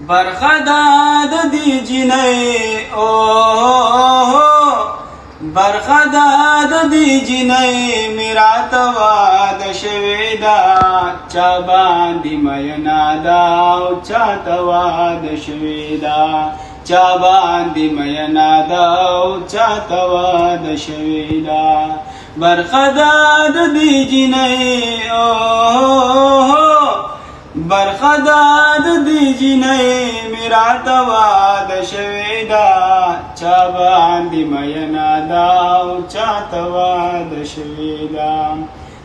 برخداد دی جنئی برخداد دی جنئی میرات واد شویدا چا باندی مینا دا چا تواد شویدا چا باندی مینا دا چا تواد شویدا برخداد دی جنئی برخداد دی جنئی میرات واد شویدا چا باندی مینا دا چا تواد شویدا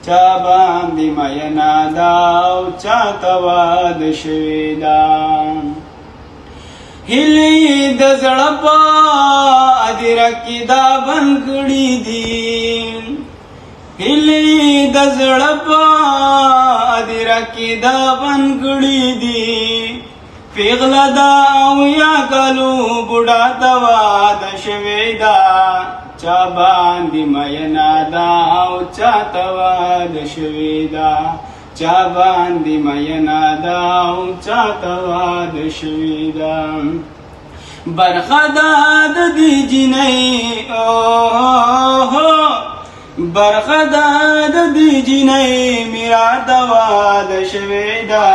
چا باندی مینا دا چا تواد شویدا هلی د زړه په ادرکی دا بنکړی دی هلی د زړه په ادرکی دا بنکړی دی پیغله دا او یا کلو بوډا تواد شویدا چا باندې مینا دا او چا تواد شویدا چا باندې مینا دا او چا تواد شویدا برخداد دی جنئی برخداد دی جنئی میرات واد شویدا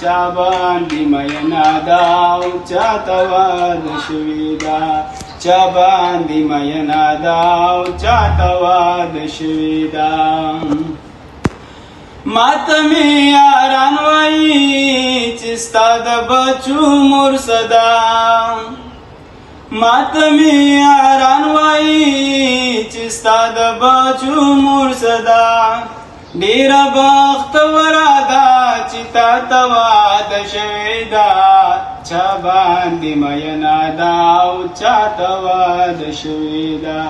چا باندی مینا دا چا تواد شویدا چا باندی مینا دا چا تواد شویدا ماتمی یاران وئی چستا د بچو مرصدا ماتمی یاران وئی چستا د بچو مرصدا ډیر بخت ورادا چتا تواد شویدا چا باندې مینا دا او چا تواد شویدا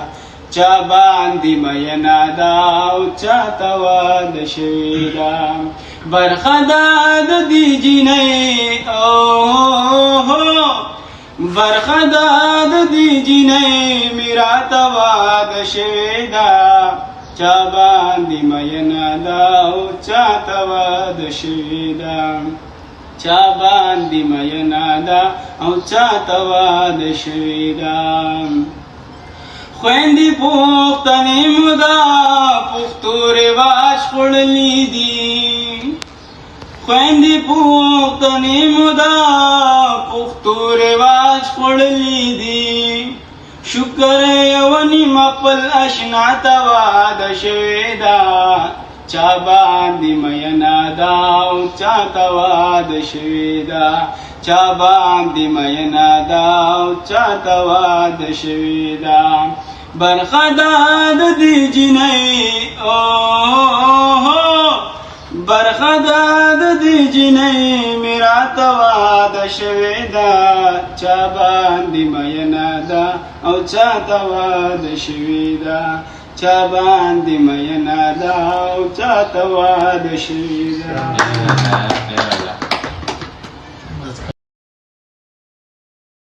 چا باندې مینا دا او چا تواد شویدا برخداد دی جنئی برخداد دی جنئی میرات واد شویدا چا باندی مینا دا او چا تواد شویدا چا باندی مینا دا او چا تواد شویدا خویندی پوختنی مدا پختو رواج خوڑلی دی خویندی پوختنی مدا پختو رواج خوڑلی دی شکر یونی مقبل اشنا تواد شویدا چا باندی مینا دا چا تواد شویدا چا باندی مینا دا چا تواد شویدا برخداد دی جنئی برخداد دی جنئی میرات واد شویدا چا باندی مینا دا او چا تواد شویدا چا باندی مینا دا او چا تواد شویدا